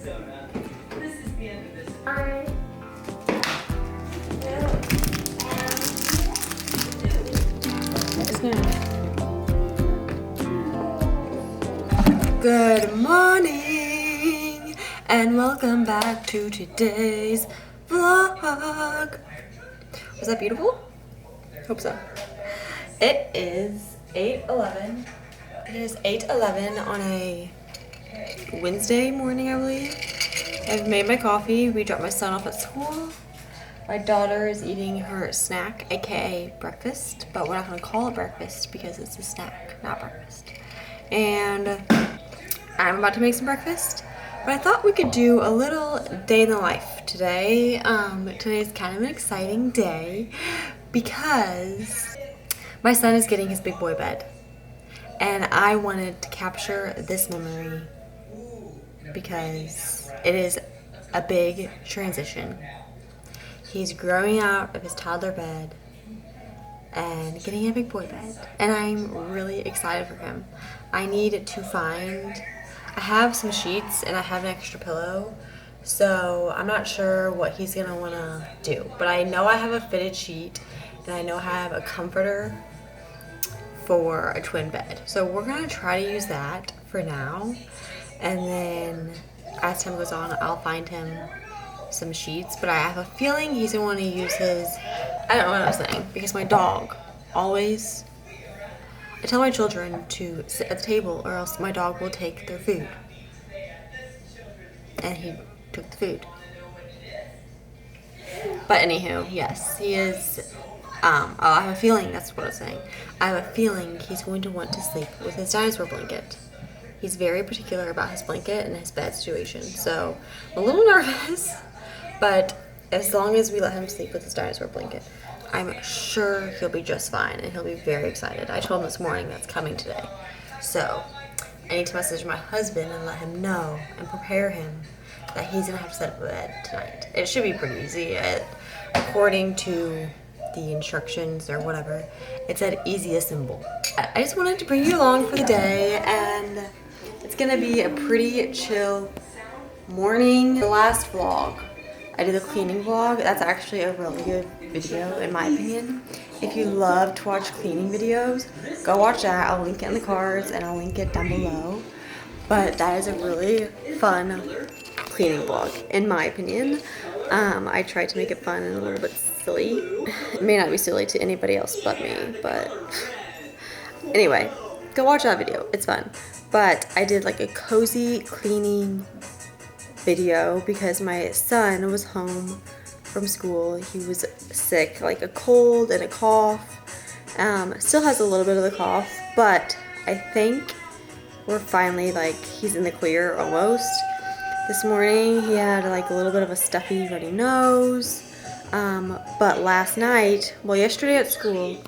Good morning and welcome back to today's vlog. Was that beautiful? Hope so. It is 8:11. It is 8:11 on a Wednesday morning, I believe. I've made my coffee. We dropped my son off at school. My daughter is eating her snack, aka breakfast, but we're not gonna call it breakfast because it's a snack, not breakfast. And I'm about to make some breakfast, but I thought we could do a little day in the life today. Today's kind of an exciting day because my son is getting his big boy bed, and I wanted to capture this memory because it is a big transition. He's growing out of his toddler bed and getting a big boy bed, and I'm really excited for him. I need to find, I have some sheets and I have an extra pillow, so I'm not sure what he's gonna wanna do, but I know I have a fitted sheet and I know I have a comforter for a twin bed. So we're gonna try to use that for now, and then as time goes on, I'll find him some sheets, but I have a feeling he's gonna wanna use his, I don't know what I'm saying, because my dog always, I tell my children to sit at the table or else my dog will take their food. And he took the food. But anywho, yes, he is, I have a feeling, that's what I was saying. I have a feeling he's going to want to sleep with his dinosaur blanket. He's very particular about his blanket and his bed situation. So I'm a little nervous, but as long as we let him sleep with his dinosaur blanket, I'm sure he'll be just fine and he'll be very excited. I told him this morning that's coming today. So I need to message my husband and let him know and prepare him that he's gonna have to set up a bed tonight. It should be pretty easy. According to the instructions or whatever, it said easy assemble. I just wanted to bring you along for the day, and it's gonna be a pretty chill morning. The last vlog, I did a cleaning vlog. That's actually a really good video in my opinion. If you love to watch cleaning videos, go watch that. I'll link it in the cards and I'll link it down below. But that is a really fun cleaning vlog in my opinion. I tried to make it fun and a little bit silly. It may not be silly to anybody else but me, but anyway, go watch that video. It's fun. But I did like a cozy cleaning video because my son was home from school. He was sick, like a cold and a cough. Still has a little bit of the cough, but I think we're finally, like, he's in the clear almost. This morning he had like a little bit of a stuffy runny nose, but last night, well, yesterday at school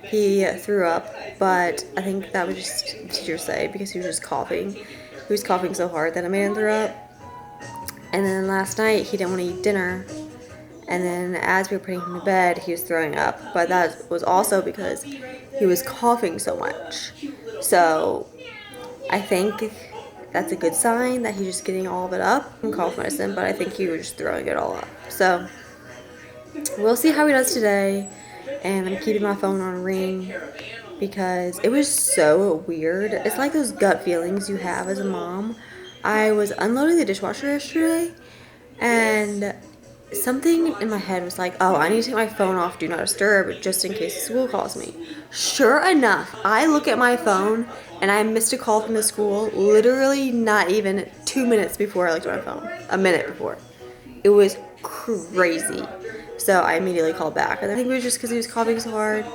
he threw up, but I think that was just teachers say because he was just coughing. He was coughing so hard that it made him throw up. And then last night he didn't want to eat dinner, and then as we were putting him to bed he was throwing up, but that was also because he was coughing so much. So I think that's a good sign that he's just getting all of it up from cough medicine, but I think he was just throwing it all up. So we'll see how he does today, and I'm keeping my phone on ring because it was so weird. It's like those gut feelings you have as a mom. I was unloading the dishwasher yesterday, and something in my head was like, oh, I need to take my phone off Do Not Disturb just in case the school calls me. Sure enough, I look at my phone and I missed a call from the school literally not even 2 minutes before I looked at my phone. A minute before. It was crazy. So I immediately called back. And I think it was just because he was coughing so hard.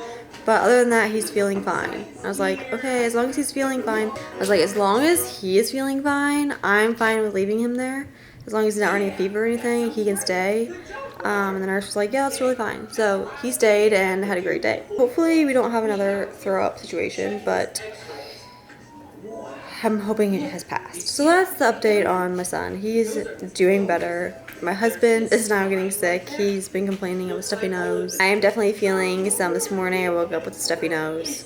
But other than that, he's feeling fine. I was like, okay, as long as he's feeling fine. I was like, as long as he is feeling fine, I'm fine with leaving him there. As long as he's not running a fever or anything, he can stay. And the nurse was like, yeah, that's really fine. So he stayed and had a great day. Hopefully we don't have another throw up situation, but I'm hoping it has passed. So that's the update on my son. He's doing better. My husband is now getting sick. He's been complaining of a stuffy nose. I am definitely feeling some this morning. I woke up with a stuffy nose.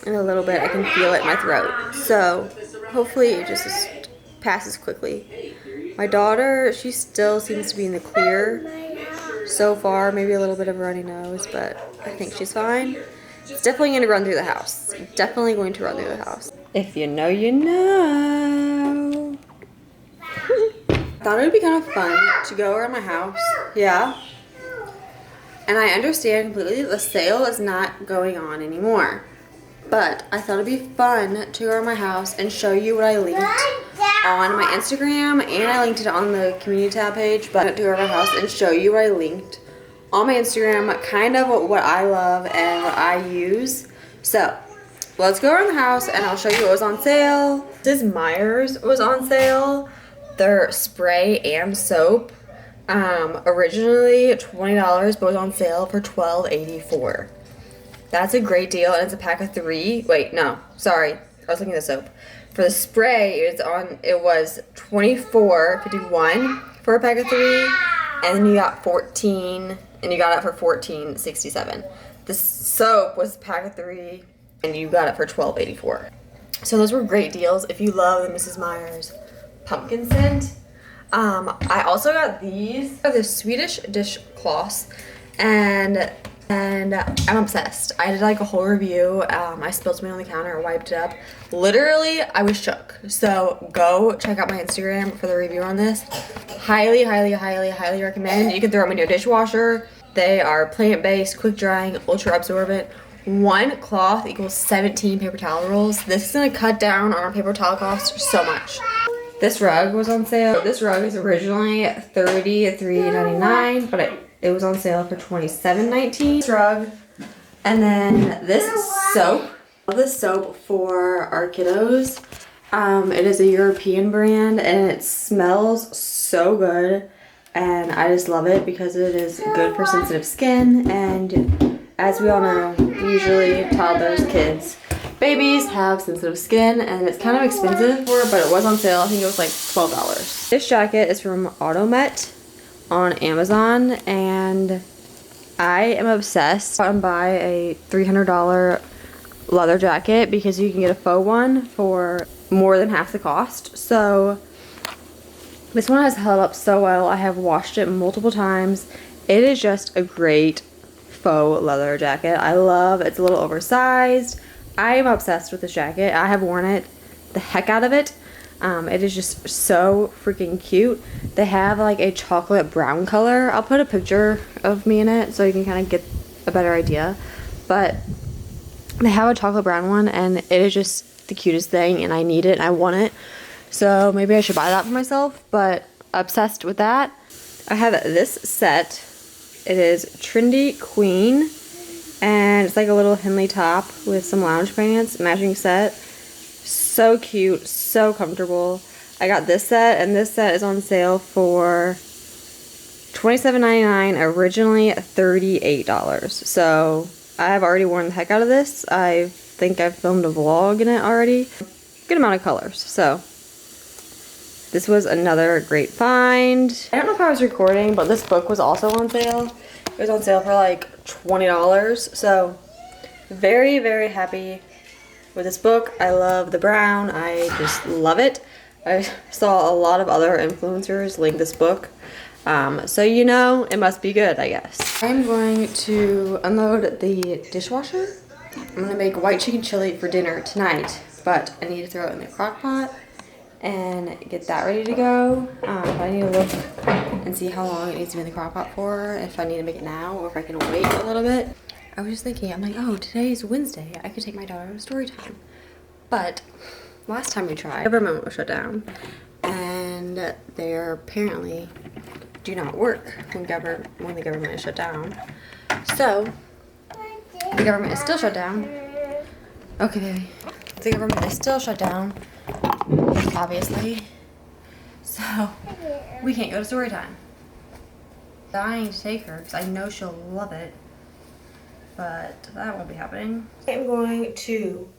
In a little bit, I can feel it in my throat. So hopefully it just passes quickly. My daughter, she still seems to be in the clear so far. Maybe a little bit of a runny nose, but I think she's fine. It's definitely going to run through the house. Definitely going to run through the house. If you know, you know. I thought it would be kind of fun to go around my house. Yeah. And I understand completely the sale is not going on anymore. But I thought it'd be fun to go around my house and show you what I linked on my Instagram, and I linked it on the community tab page, but to go around my house and show you what I linked on my Instagram, kind of what I love and what I use. So let's go around the house and I'll show you what was on sale. This Myers was on sale. Their spray and soap. Originally $20, but was on sale for $12.84. That's a great deal, and it's a pack of 3. Wait, no, sorry, I was looking at the soap. For the spray, it was $24.51 for a pack of 3, and then you got 14, and you got it for $14.67. The soap was a pack of 3, and you got it for $12.84. So those were great deals if you love the Mrs. Myers pumpkin scent. I also got these. They're the Swedish dishcloths, and I'm obsessed. I did like a whole review. I spilled something on the counter, wiped it up. Literally, I was shook. So go check out my Instagram for the review on this. Highly, highly, highly, highly recommend. You can throw them in your dishwasher. They are plant-based, quick drying, ultra absorbent. 1 cloth equals 17 paper towel rolls. This is gonna cut down on our paper towel costs so much. This rug was on sale. This rug is originally $33.99, but it was on sale for $27.19. This rug. And then this soap. I love this soap for our kiddos. It is a European brand and it smells so good. And I just love it because it is good for sensitive skin. And as we all know, usually toddlers, kids, babies have sensitive skin, and it's kind of expensive for it, but it was on sale. I think it was like $12. This jacket is from Automet on Amazon, and I am obsessed. I buy a $300 leather jacket because you can get a faux one for more than half the cost. So this one has held up so well. I have washed it multiple times. It is just a great faux leather jacket. I love it's a little oversized. I am obsessed with this jacket. I have worn it the heck out of it. It is just so freaking cute. They have like a chocolate brown color. I'll put a picture of me in it so you can kind of get a better idea. But they have a chocolate brown one, and it is just the cutest thing, and I need it and I want it. So maybe I should buy that for myself, but obsessed with that. I have this set. It is Trendy Queen, and it's like a little Henley top with some lounge pants, matching set. So cute, so comfortable. I got this set, and this set is on sale for $27.99, originally $38. So I have already worn the heck out of this. I think I've filmed a vlog in it already. Good amount of colors. So this was another great find. I don't know if I was recording, but this book was also on sale. It was on sale for like $20. So very, very happy with this book. I love the brown. I just love it. I saw a lot of other influencers link this book. So you know it must be good, I guess. I'm going to unload the dishwasher. I'm gonna make white chicken chili for dinner tonight, but I need to throw it in the crock pot and get that ready to go. I need to look and see how long it needs to be in the crock pot for, if I need to make it now or if I can wait a little bit. I was just thinking, I'm like, oh, today's Wednesday. I could take my daughter to story time. But last time we tried, government was shut down, and they apparently do not work when the government is shut down. So the government is still shut down. Okay, baby. The government is still shut down, obviously. So we can't go to story time. Dying to take her because I know she'll love it, but that won't be happening. I'm going to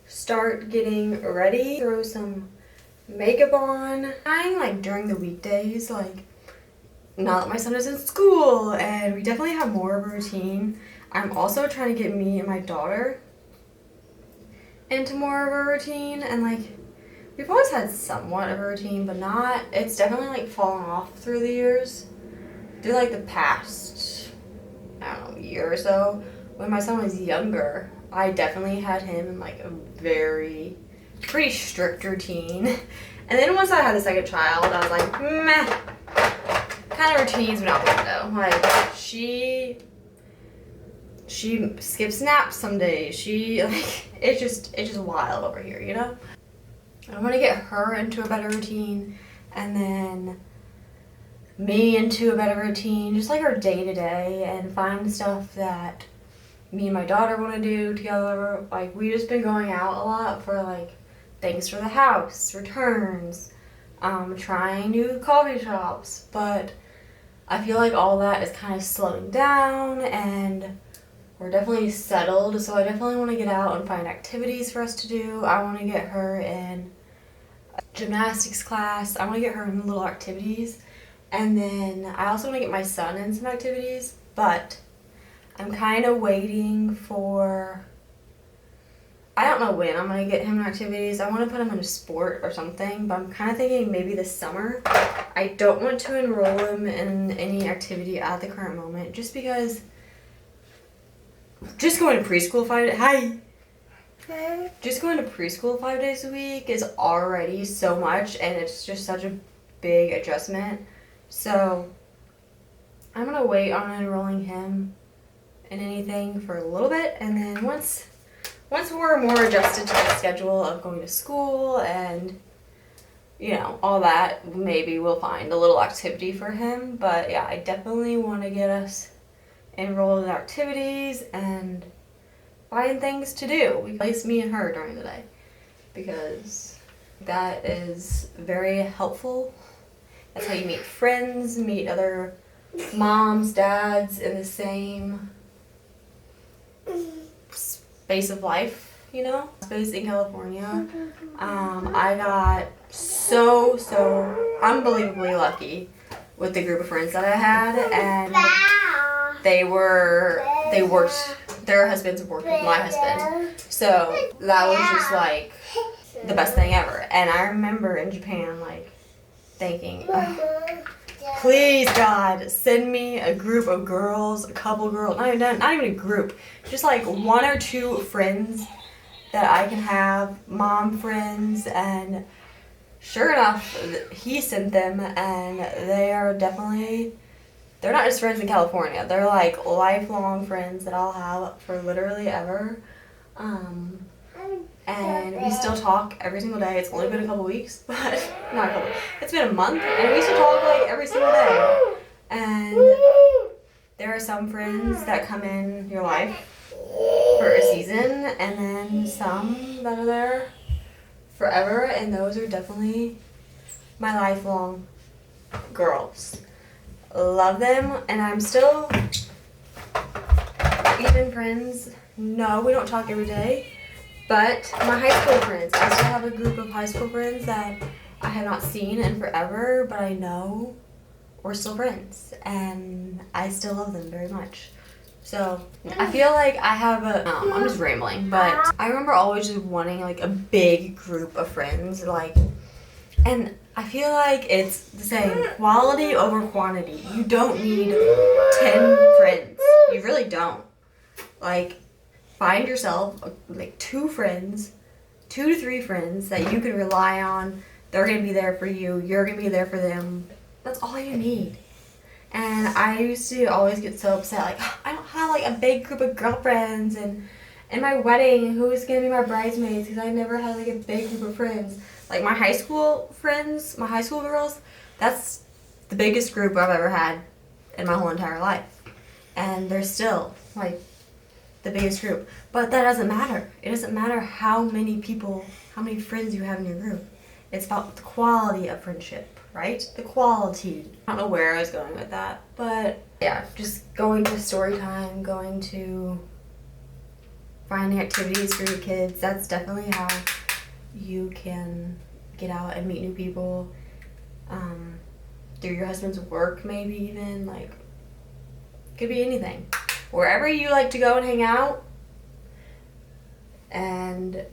start getting ready, throw some makeup on. I'm like during the weekdays, like now that my son is in school and we definitely have more of a routine. I'm also trying to get me and my daughter into more of a routine, and like we've always had somewhat of a routine, but not, it's definitely like fallen off through the years. Through like the past, I don't know, year or so, when my son was younger, I definitely had him in like a pretty strict routine. And then once I had the second child, I was like, meh, kind of routines went out the window. Like, she skips naps some days. It's just wild over here, you know? I want to get her into a better routine, and then me into a better routine, just like our day-to-day, and find stuff that me and my daughter want to do together. Like, we've just been going out a lot for like things for the house, returns, trying new coffee shops, but I feel like all that is kind of slowing down, and we're definitely settled, so I definitely want to get out and find activities for us to do. I want to get her in a gymnastics class. I want to get her in little activities, and then I also want to get my son in some activities, but I'm kind of waiting for, I don't know when I'm going to get him in activities. I want to put him in a sport or something, but I'm kind of thinking maybe this summer. I don't want to enroll him in any activity at the current moment, just because just going to preschool 5 days a week is already so much, and it's just such a big adjustment. So I'm going to wait on enrolling him in anything for a little bit, and then once we're more adjusted to the schedule of going to school and, you know, all that, maybe we'll find a little activity for him. But yeah, I definitely want to get us enrolled in activities and find things to do. We place me and her during the day, because that is very helpful. That's how you meet friends, meet other moms, dads in the same space of life, you know? Space in California. I got so unbelievably lucky with the group of friends that I had, and their husbands worked with my husband. So that was just like the best thing ever. And I remember in Japan, like, thinking, please God, send me a group of girls, a couple girls, not even a group, just like one or two friends that I can have, mom friends. And sure enough, he sent them, and they're not just friends in California, they're like lifelong friends that I'll have for literally ever. And we still talk every single day. It's only been a couple weeks, but not a couple. It's been a month, and we still talk like every single day. And there are some friends that come in your life for a season, and then some that are there forever, and those are definitely my lifelong girls. Love them, and I'm still even friends. No, we don't talk every day. But my high school friends, I still have a group of high school friends that I have not seen in forever, but I know we're still friends, and I still love them very much. So I feel like I have I'm just rambling, but I remember always just wanting like a big group of friends, like, and I feel like it's the same, quality over quantity. You don't need 10 friends. You really don't. Like, find yourself like 2 to 3 friends that you can rely on. They're going to be there for you. You're going to be there for them. That's all you need. And I used to always get so upset, like, oh, I don't have like a big group of girlfriends, and in my wedding, who's going to be my bridesmaids, because I never had like a big group of friends. Like my high school friends, my high school girls, that's the biggest group I've ever had in my whole entire life. And they're still like the biggest group. But that doesn't matter. It doesn't matter how many people, how many friends you have in your group. It's about the quality of friendship, right? The quality. I don't know where I was going with that, but yeah, just going to story time, going to finding activities for your kids. That's definitely how you can get out and meet new people. Through your husband's work, maybe even, like, could be anything. Wherever you like to go and hang out, and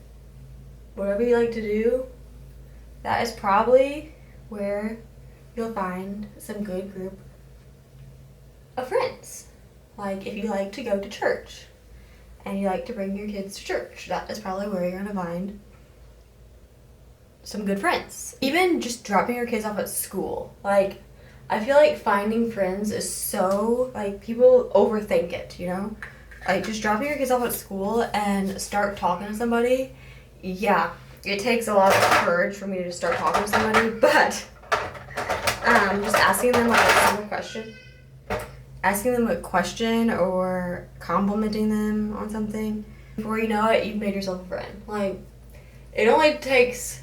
whatever you like to do, that is probably where you'll find some good group of friends. Like if you like to go to church and you like to bring your kids to church, that is probably where you're gonna find some good friends. Even just dropping your kids off at school. Like, I feel like finding friends is so, like, people overthink it, you know? Like, just dropping your kids off at school and start talking to somebody, yeah, it takes a lot of courage for me to just start talking to somebody, but just asking them, like, a simple question. Asking them a question or complimenting them on something. Before you know it, you've made yourself a friend. Like, it only takes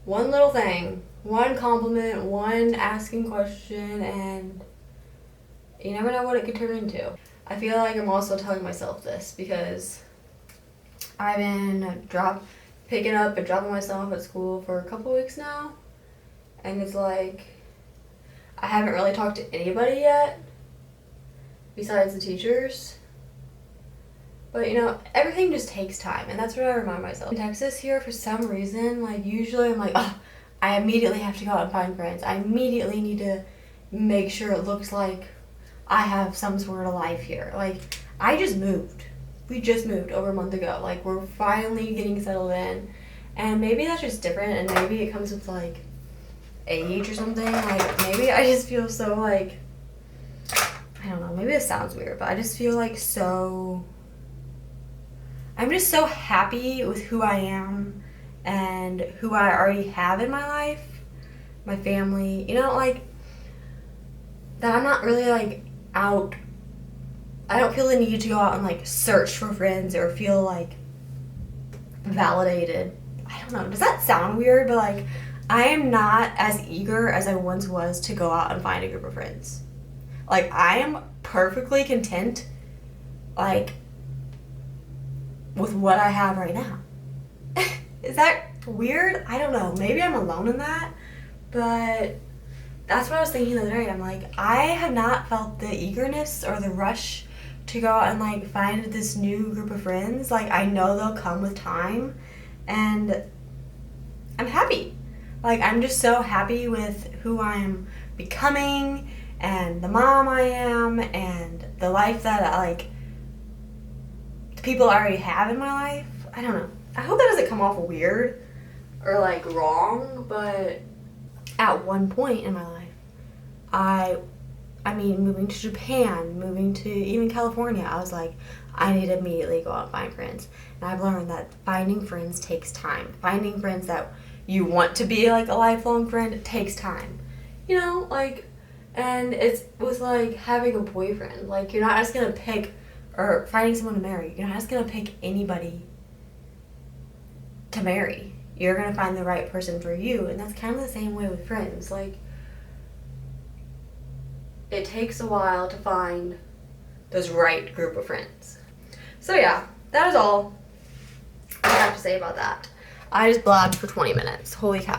one little thing, one compliment, one asking question, and you never know what it could turn into. I feel like I'm also telling myself this because I've been picking up and dropping myself at school for a couple weeks now, and it's like I haven't really talked to anybody yet besides the teachers. But, you know, everything just takes time, and that's what I remind myself. In Texas here, for some reason, like, usually I'm like, oh, I immediately have to go out and find friends. I immediately need to make sure it looks like I have some sort of life here. Like, I just moved. We just moved over a month ago. Like, we're finally getting settled in, and maybe that's just different, and maybe it comes with, like, age or something. Like, maybe I just feel so, like, I don't know, maybe this sounds weird, but I just feel like I'm just so happy with who I am and who I already have in my life, my family, you know, like, that I'm not really, like, out, I don't feel the need to go out and, like, search for friends or feel, like, validated. I don't know, does that sound weird? But, like, I am not as eager as I once was to go out and find a group of friends. Like, I am perfectly content, like, with what I have right now. Is that weird? I don't know. Maybe I'm alone in that, but that's what I was thinking the other day. I'm like, I have not felt the eagerness or the rush to go out and, like, find this new group of friends. Like, I know they'll come with time, and I'm happy. Like, I'm just so happy with who I'm becoming and the mom I am and the life that the people I already have in my life. I don't know. I hope that doesn't come off weird or, like, wrong, but at one point in my life, I mean, moving to Japan, moving to even California, I was like, I need to immediately go out and find friends. And I've learned that finding friends takes time. Finding friends that you want to be, like, a lifelong friend, it takes time. You know, like, and it was like having a boyfriend. Like, you're not just gonna pick, or finding someone to marry, you're not just gonna pick anybody to marry. You're gonna find the right person for you, and that's kind of the same way with friends. Like, it takes a while to find those right group of friends. So yeah, that is all I have to say about that. I just blabbed for 20 minutes. Holy cow.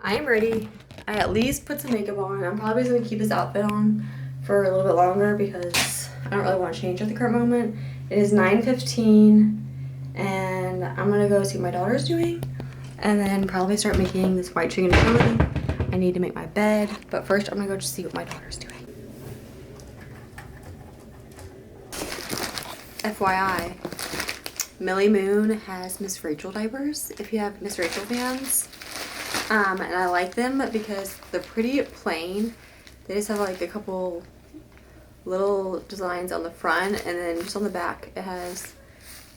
I am ready. I at least put some makeup on. I'm probably just gonna keep this outfit on for a little bit longer because I don't really want to change at the current moment. It is 9:15 and I'm gonna go see what my daughter's doing and then probably start making this white chicken chili. I need to make my bed, but first I'm gonna go just see what my daughter's doing. FYI, Millie Moon has Miss Rachel diapers, if you have Miss Rachel fans. And I like them because they're pretty plain. They just have, like, a couple little designs on the front, and then just on the back it has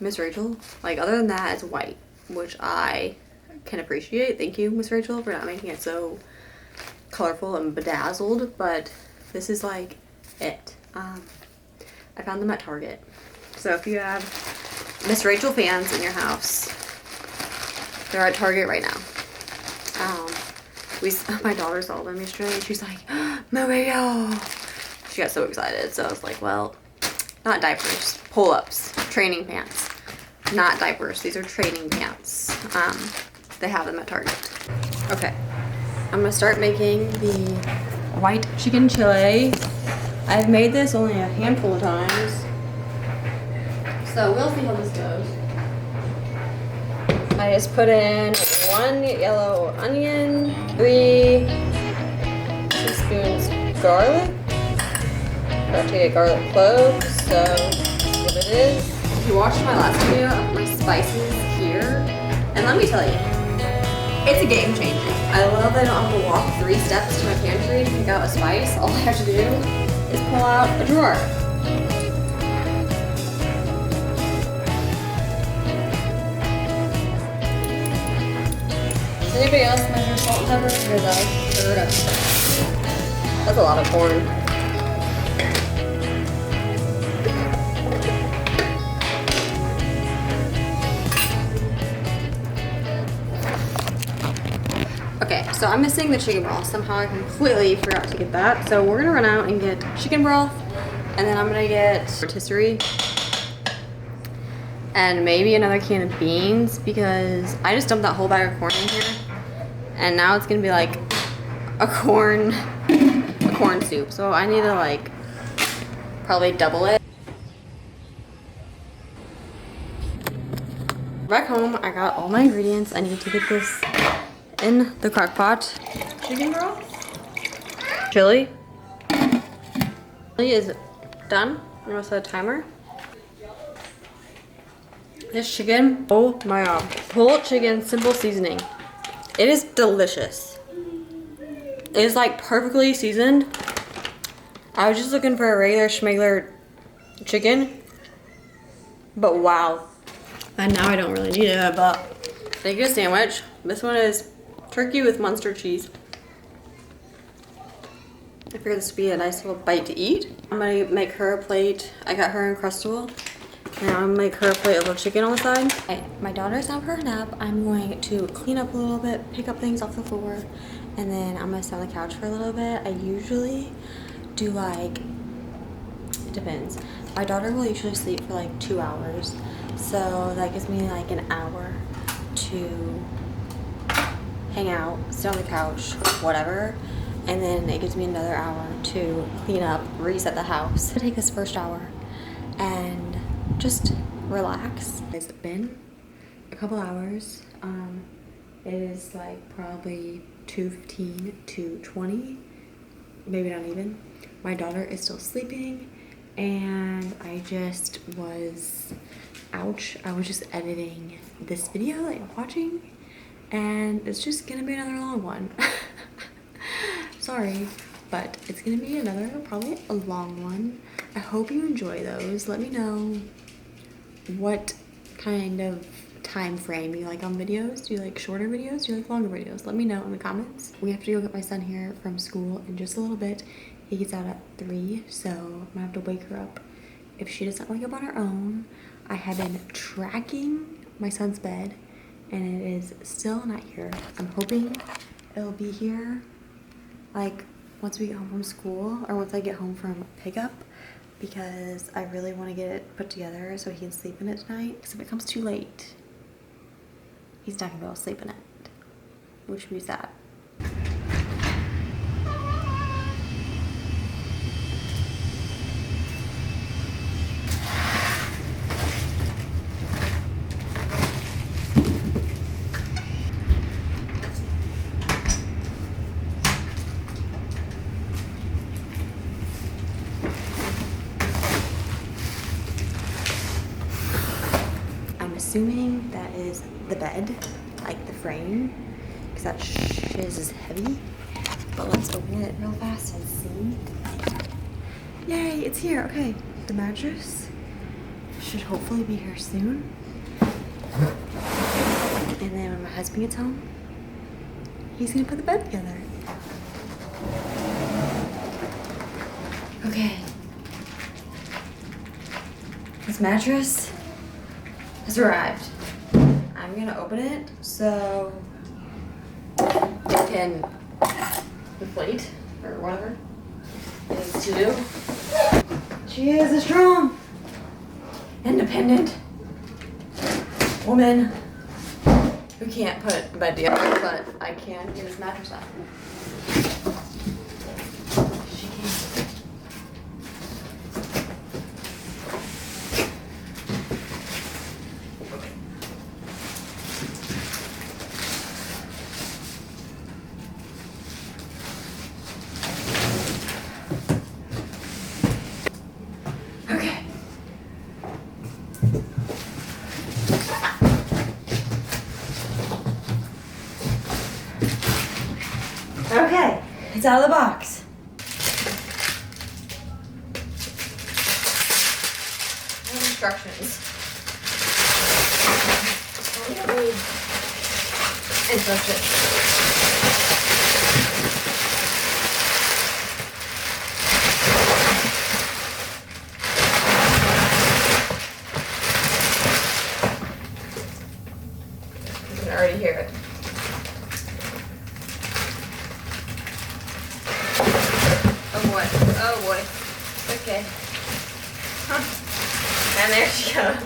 Miss Rachel. Like, other than that, it's white, which I can appreciate. Thank you, Miss Rachel, for not making it so colorful and bedazzled, but this is, like, it. I found them at Target. So if you have Miss Rachel fans in your house, they're at Target right now. My daughter saw them yesterday and she's like, Mario! She got so excited. So I was like, well, not diapers, pull-ups, training pants. Not diapers, these are training pants. They have them at Target. Okay, I'm gonna start making the white chicken chili. I've made this only a handful of times, so we'll see how this goes. I just put in 1 1 yellow onion, 3 teaspoons garlic. About to get garlic cloves, so that's what it is. If you watched my last video of my spices here, and let me tell you, it's a game changer. I love that I don't have to walk 3 steps to my pantry to pick out a spice. All I have to do is pull out a drawer. Does anybody else measure salt and pepper? Because I sure don't. That's a lot of corn. Okay, so I'm missing the chicken broth. Somehow I completely forgot to get that. So we're gonna run out and get chicken broth, and then I'm gonna get rotisserie and maybe another can of beans because I just dumped that whole bag of corn in here, and now it's gonna be like a corn soup. So I need to like probably double it. Back home, I got all my ingredients. I need to get this in the crock pot. Chicken broth, chili. Chili is done. I'm gonna set a timer. This chicken, oh my god. Pulled chicken, simple seasoning. It is delicious. It is like perfectly seasoned. I was just looking for a regular schmegler chicken, but wow. And now I don't really need it, but they get a sandwich. This one is turkey with Munster cheese. I figured this would be a nice little bite to eat. I'm gonna make her a plate. I got her Uncrustable. Now I'm gonna make her a plate of little chicken on the side. Okay, my daughter's out for her nap. I'm going to clean up a little bit, pick up things off the floor, and then I'm gonna sit on the couch for a little bit. I usually do like, it depends. My daughter will usually sleep for like 2 hours. So that gives me like an hour to hang out, sit on the couch, whatever, and then it gives me another hour to clean up, reset the house. Take this first hour and just relax. It's been a couple hours. It is like probably 2:15 to 20, maybe not even. My daughter is still sleeping, and I just was, ouch, I was just editing this video that you're watching, and it's just gonna be another long one. Sorry, but it's gonna be another, probably a long one. I hope you enjoy those. Let me know what kind of time frame you like on videos. Do you like shorter videos? Do you like longer videos? Let me know in the comments. We have to go get my son here from school in just a little bit. He gets out at 3, so I'm gonna have to wake her up if she doesn't wake up on her own. I have been tracking my son's bed, and it is still not here. I'm hoping it'll be here like once we get home from school, or once I get home from pickup, because I really want to get it put together so he can sleep in it tonight. Because if it comes too late, he's not gonna be able to sleep in it, which would be sad. Assuming that is the bed, like the frame, because that shiz is heavy. But let's open it real fast and see. Yay, it's here. Okay, the mattress should hopefully be here soon. And then when my husband gets home, he's gonna put the bed together. Okay. This mattress has arrived. I'm gonna open it so it can inflate or whatever it is to do. She is a strong, independent woman who can't put a bed together, but I can get this mattress up. She can. Okay, it's out of the box. Instructions. We don't need instructions. You can already hear it. Oh boy. Oh boy. Okay. Huh. And there she goes.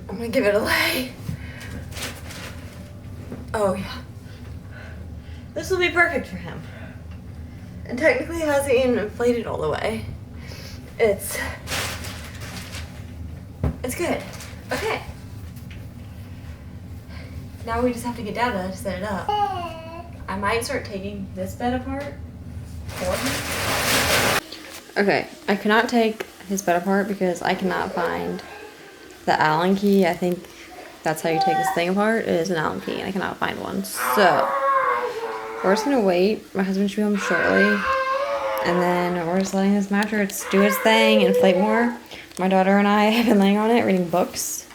I'm gonna give it a lay. Oh yeah. This will be perfect for him. And technically it hasn't even inflated all the way. It's good. Okay. Now we just have to get Dada to set it up. I might start taking this bed apart for him. Okay, I cannot take his bed apart because I cannot find the Allen key. I think that's how you take this thing apart. It is an Allen key and I cannot find one. So we're just gonna wait. My husband should be home shortly. And then we're just letting this mattress do its thing, inflate more. My daughter and I have been laying on it, reading books.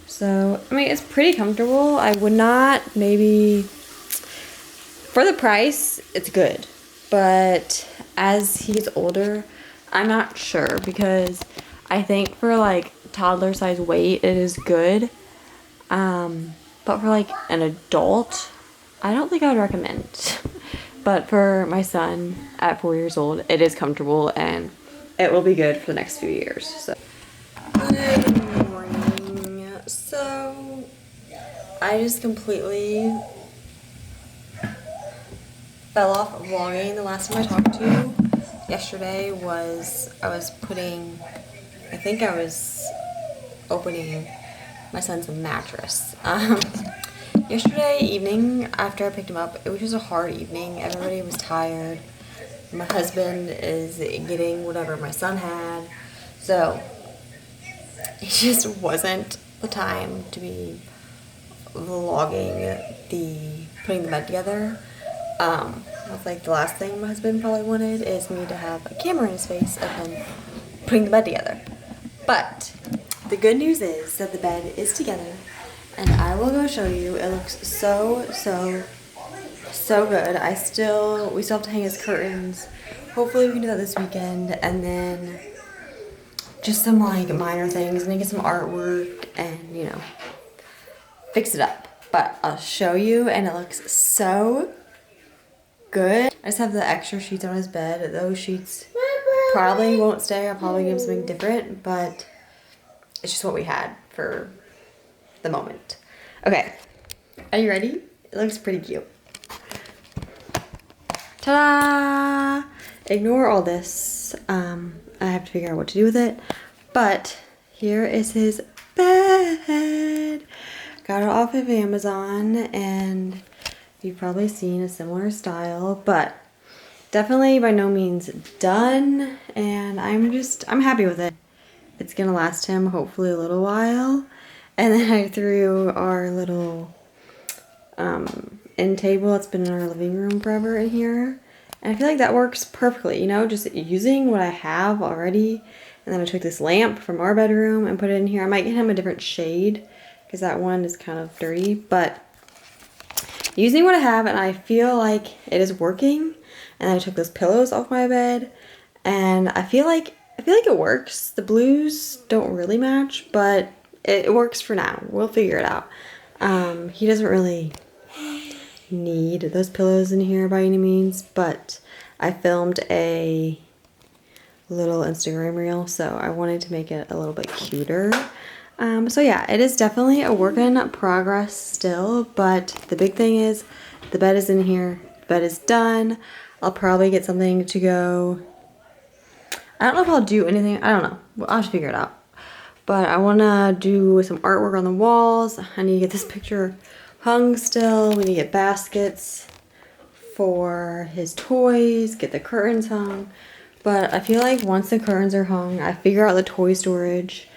So, I mean, it's pretty comfortable. I would not maybe, for the price, it's good. But as he gets older, I'm not sure because I think for like toddler size weight, it is good. But for like an adult, I don't think I would recommend. But for my son at 4 years old, it is comfortable and it will be good for the next few years. So. Good morning. So I just completely fell off vlogging. The last time I talked to you yesterday was I was opening my son's mattress. Yesterday evening, after I picked him up, it was just a hard evening. Everybody was tired. My husband is getting whatever my son had. So, it just wasn't the time to be vlogging putting the bed together. That's like the last thing my husband probably wanted is me to have a camera in his face of him putting the bed together. But, the good news is that the bed is together. And I will go show you. It looks so good. We still have to hang his curtains. Hopefully we can do that this weekend. And then just some like minor things. Make it some artwork and, you know, fix it up. But I'll show you and it looks so good. I just have the extra sheets on his bed. Those sheets probably won't stay. I'll probably give him something different. But it's just what we had for the moment. Okay, are you ready? It looks pretty cute. Ta-da! Ignore all this. I have to figure out what to do with it. But here is his bed. Got it off of Amazon and you've probably seen a similar style, but definitely by no means done. And I'm happy with it. It's gonna last him hopefully a little while. And then I threw our little end table that's been in our living room forever in here. And I feel like that works perfectly, you know, just using what I have already. And then I took this lamp from our bedroom and put it in here. I might get him a different shade because that one is kind of dirty. But using what I have and I feel like it is working. And I took those pillows off my bed and I feel like it works. The blues don't really match, but it works for now. We'll figure it out. He doesn't really need those pillows in here by any means, but I filmed a little Instagram reel, so I wanted to make it a little bit cuter. So yeah, it is definitely a work in progress still, but the big thing is the bed is in here, the bed is done. I'll probably get something to go. I don't know if I'll do anything. I don't know. I'll have to figure it out. But I want to do some artwork on the walls. I need to get this picture hung still. We need to get baskets for his toys, get the curtains hung. But I feel like once the curtains are hung, I figure out the toy storage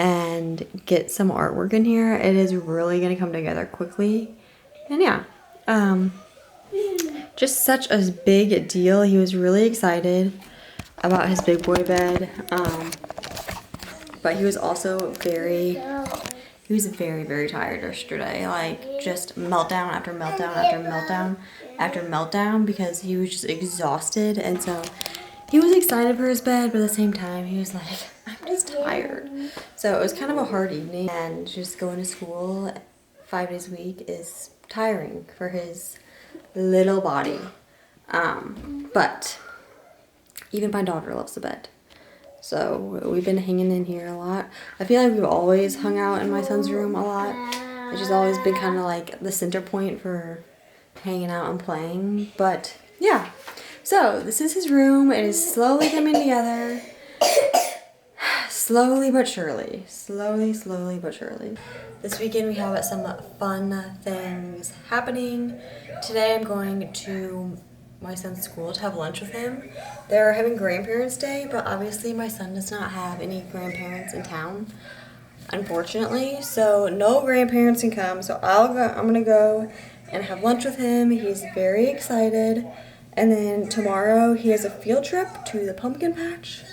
and get some artwork in here. It is really gonna come together quickly. And yeah, just such a big deal. He was really excited about his big boy bed. But he was also very, very tired yesterday. Like, just meltdown after meltdown after meltdown after meltdown because he was just exhausted. And so he was excited for his bed, but at the same time, he was like, I'm just tired. So it was kind of a hard evening. And just going to school 5 days a week is tiring for his little body. But even my daughter loves the bed. So we've been hanging in here a lot. I feel like we've always hung out in my son's room a lot. It's just always been kind of like the center point for hanging out and playing. But yeah, so this is his room. It is slowly coming together. Slowly but surely. Slowly but surely. This weekend we have some fun things happening. Today I'm going to my son's school to have lunch with him. They're having Grandparents' Day, but obviously my son does not have any grandparents in town, unfortunately. So no grandparents can come. So I'm gonna go and have lunch with him. He's very excited. And then tomorrow he has a field trip to the pumpkin patch.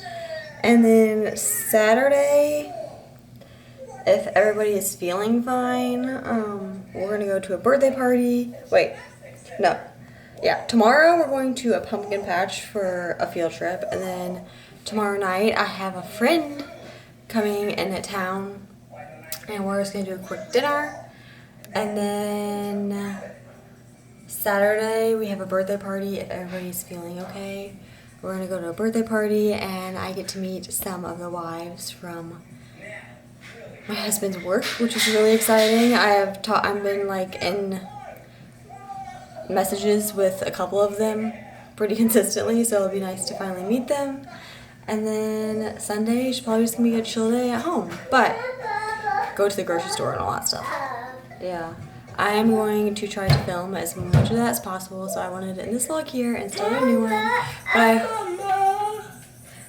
And then Saturday, if everybody is feeling fine, we're gonna go to a birthday party. Wait, no. Yeah, tomorrow we're going to a pumpkin patch for a field trip, and then tomorrow night I have a friend coming into town, and we're just gonna do a quick dinner, and then Saturday we have a birthday party if everybody's feeling okay. We're gonna go to a birthday party, and I get to meet some of the wives from my husband's work, which is really exciting. I've been like in messages with a couple of them pretty consistently, so it'll be nice to finally meet them. And then Sunday is probably just gonna be a chill day at home, but go to the grocery store and all that stuff. Yeah, I am going to try to film as much of that as possible, so I wanted to end this vlog here and start a new one.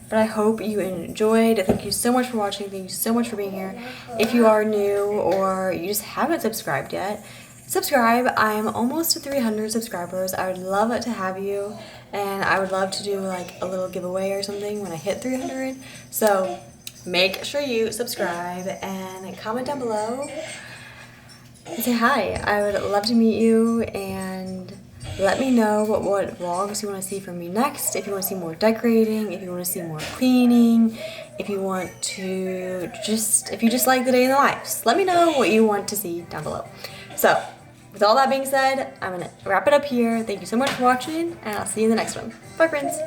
But I hope you enjoyed. Thank you so much for watching. Thank you so much for being here. If you are new or you just haven't subscribed yet, subscribe. I'm almost to 300 subscribers. I would love to have you, and I would love to do like a little giveaway or something when I hit 300. So make sure you subscribe and comment down below and say hi. I would love to meet you, and let me know what vlogs you want to see from me next. If you want to see more decorating, if you want to see more cleaning, if you just like the day in the life, let me know what you want to see down below. So with all that being said, I'm going to wrap it up here. Thank you so much for watching, and I'll see you in the next one. Bye, friends.